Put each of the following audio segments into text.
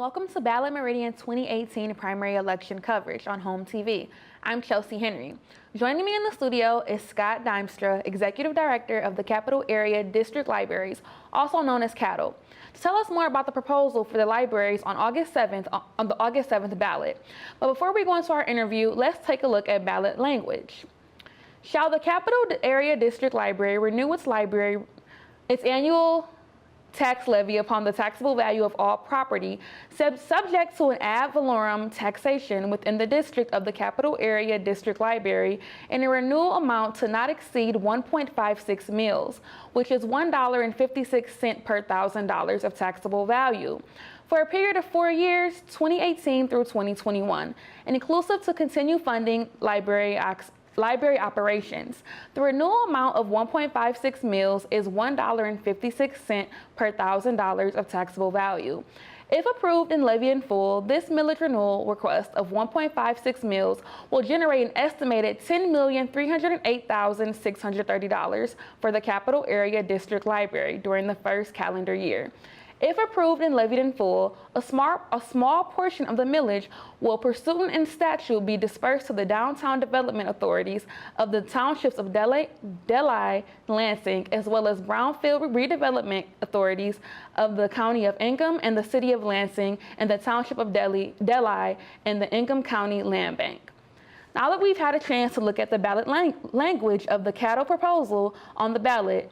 welcome to Ballot Meridian 2018 primary election coverage on HOMTV. I'm Chelsea Henry. Joining me in the studio is Scott Duimstra, Executive Director of the Capital Area District Libraries, also known as CADL, to tell us more about the proposal for the libraries on August 7th on the August 7th ballot. But before we go into our interview, let's take a look at ballot language. Shall the Capital Area District Library renew its annual tax levy upon the taxable value of all property, subject to an ad valorem taxation within the district of the Capital Area District Library, and a renewal amount to not exceed 1.56 mills, which is $1.56 per $1,000 of taxable value, for a period of 4 years, 2018 through 2021, and inclusive to continue funding library operations. The renewal amount of 1.56 mills is $1.56 per $1,000 of taxable value. If approved and levied in full, this millage renewal request of 1.56 mills will generate an estimated $10,308,630 for the Capital Area District Library during the first calendar year. If approved and levied in full, a small portion of the millage will, pursuant in statute, be dispersed to the downtown development authorities of the townships of Delhi, Lansing, as well as brownfield redevelopment authorities of the County of Ingham and the City of Lansing and the Township of Delhi and the Ingham County Land Bank. Now that we've had a chance to look at the ballot language of the CADL proposal on the ballot,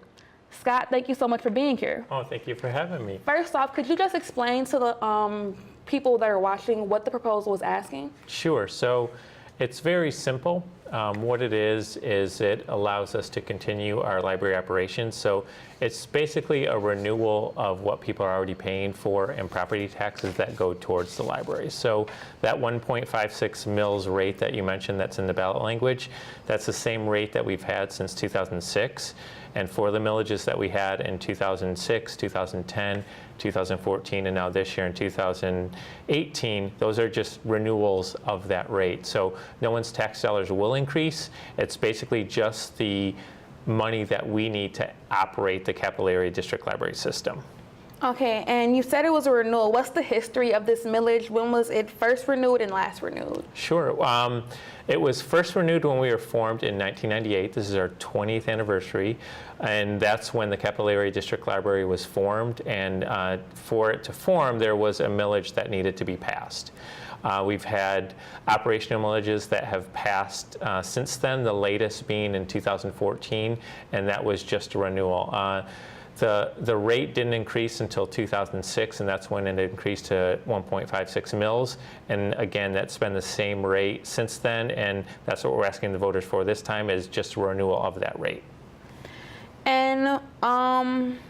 Scott, thank you so much for being here. Oh, thank you for having me. First off, could you just explain to the people that are watching what the proposal is asking? Sure. So it's very simple. What it is it allows us to continue our library operations. So it's basically a renewal of what people are already paying for and property taxes that go towards the library. So that 1.56 mills rate that you mentioned that's in the ballot language, that's the same rate that we've had since 2006. And for the millages that we had in 2006, 2010, 2014, and now this year in 2018, those are just renewals of that rate. So no one's tax dollars will increase. It's basically just the money that we need to operate the Capital Area District Library system. Okay, and you said it was a renewal. What's the history of this millage? When was it first renewed and last renewed? Sure. It was first renewed when we were formed in 1998. This is our 20th anniversary, and that's when the Capital Area District Library was formed. And for it to form, there was a millage that needed to be passed. We've had operational millages that have passed since then, the latest being in 2014, and that was just a renewal. The rate didn't increase until 2006, and that's when it increased to 1.56 mills. And again, that's been the same rate since then, and that's what we're asking the voters for this time, is just a renewal of that rate. And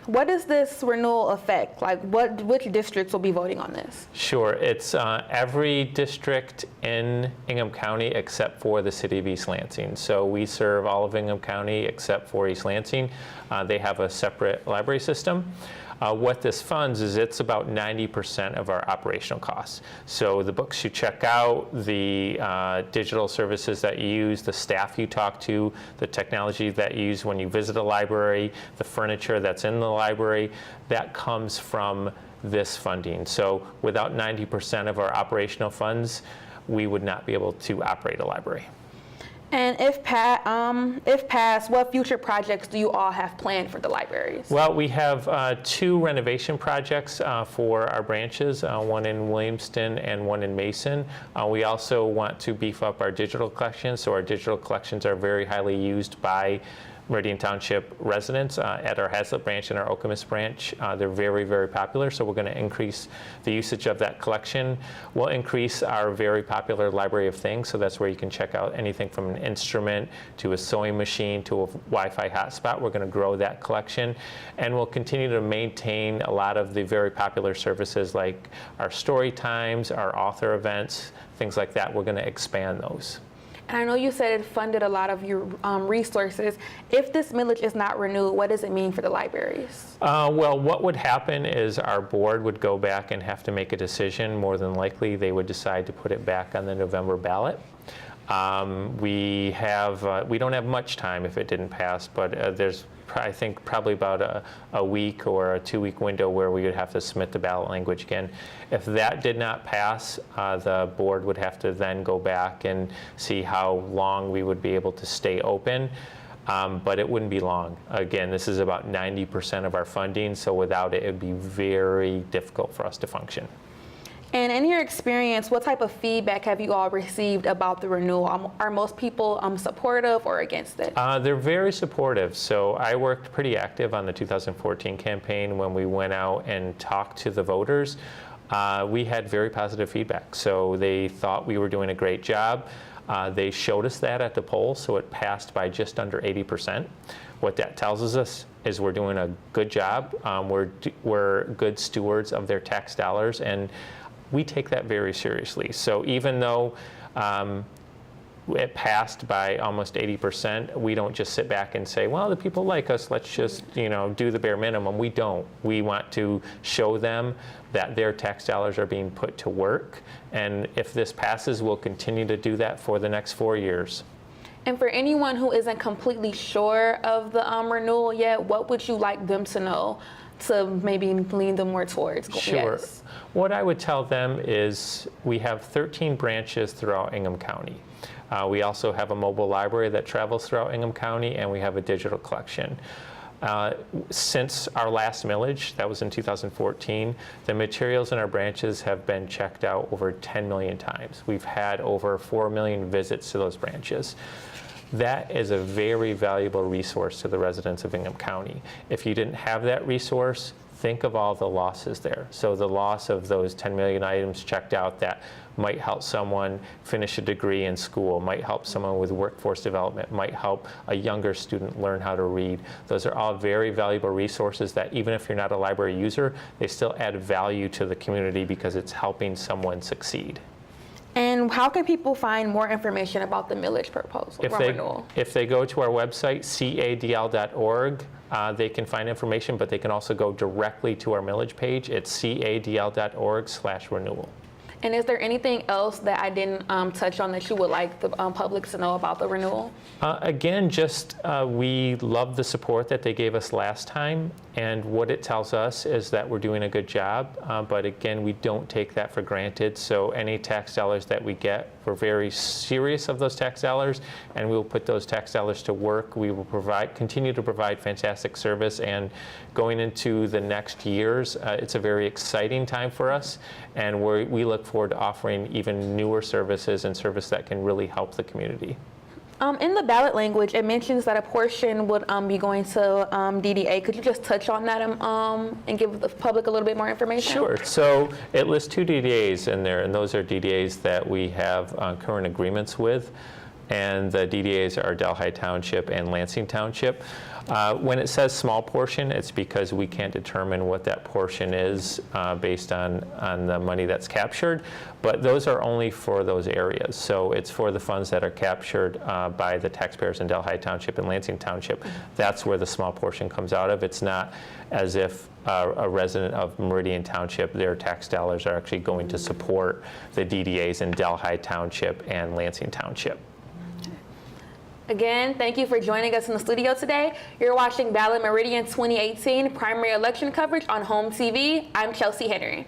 what does this renewal affect? Like, which districts will be voting on this? Sure. It's every district in Ingham County except for the city of East Lansing. So we serve all of Ingham County except for East Lansing. They have a separate library system. What this funds is it's about 90% of our operational costs. So the books you check out, the digital services that you use, the staff you talk to, the technology that you use when you visit a library, the furniture that's in the library, that comes from this funding. So without 90% of our operational funds, we would not be able to operate a library. And if passed, what future projects do you all have planned for the libraries? Well, we have 2 renovation projects for our branches, one in Williamston and one in Mason. We also want to beef up our digital collections, so our digital collections are very highly used by Meridian Township residents at our Hazlet branch and our Okemos branch. They're very, very popular, so we're going to increase the usage of that collection. We'll increase our very popular library of things, so that's where you can check out anything from an instrument to a sewing machine to a Wi-Fi hotspot. We're going to grow that collection, and we'll continue to maintain a lot of the very popular services like our story times, our author events, things like that. We're going to expand those. And I know you said it funded a lot of your resources. If this millage is not renewed, what does it mean for the libraries? Well, what would happen is our board would go back and have to make a decision. More than likely, they would decide to put it back on the November ballot. We don't have much time if it didn't pass, but there's I think probably about a week or a 2-week window where we would have to submit the ballot language again. If that did not pass, the board would have to then go back and see how long we would be able to stay open. But it wouldn't be long. Again, this is about 90% of our funding, so without it, it would be very difficult for us to function. And in your experience, what type of feedback have you all received about the renewal? Are most people supportive or against it? They're very supportive. So I worked pretty active on the 2014 campaign when we went out and talked to the voters. We had very positive feedback. So they thought we were doing a great job. They showed us that at the poll, so it passed by just under 80%. What that tells us is we're doing a good job. We're good stewards of their tax dollars, and we take that very seriously. So even though it passed by almost 80%, we don't just sit back and say, well, the people like us, let's just do the bare minimum. We don't. We want to show them that their tax dollars are being put to work. And if this passes, we'll continue to do that for the next 4 years. And for anyone who isn't completely sure of the renewal yet, what would you like them to know to maybe lean them more towards? Sure. Yes. What I would tell them is we have 13 branches throughout Ingham County. We also have a mobile library that travels throughout Ingham County, and we have a digital collection. Since our last millage, that was in 2014, the materials in our branches have been checked out over 10 million times. We've had over 4 million visits to those branches. That is a very valuable resource to the residents of Ingham County. If you didn't have that resource, think of all the losses there. So the loss of those 10 million items checked out that might help someone finish a degree in school, might help someone with workforce development, might help a younger student learn how to read. Those are all very valuable resources that even if you're not a library user, they still add value to the community because it's helping someone succeed. And how can people find more information about the millage proposal renewal? If they go to our website, cadl.org, they can find information, but they can also go directly to our millage page. It's cadl.org/renewal. And is there anything else that I didn't touch on that you would like the public to know about the renewal? Again, just we love the support that they gave us last time, and what it tells us is that we're doing a good job, but again, we don't take that for granted. So any tax dollars that we get, we're very serious of those tax dollars, and we will put those tax dollars to work. We will continue to provide fantastic service, and going into the next years, it's a very exciting time for us, and we look forward to offering even newer services and service that can really help the community. In the ballot language, it mentions that a portion would be going to DDA. Could you just touch on that and give the public a little bit more information? Sure. So it lists 2 DDAs in there, and those are DDAs that we have current agreements with. And the DDAs are Delhi Township and Lansing Township. When it says small portion, it's because we can't determine what that portion is based on the money that's captured. But those are only for those areas. So it's for the funds that are captured by the taxpayers in Delhi Township and Lansing Township. That's where the small portion comes out of. It's not as if a resident of Meridian Township, their tax dollars are actually going to support the DDAs in Delhi Township and Lansing Township. Again, thank you for joining us in the studio today. You're watching Ballot Meridian 2018 primary election coverage on HOMTV. I'm Chelsea Henry.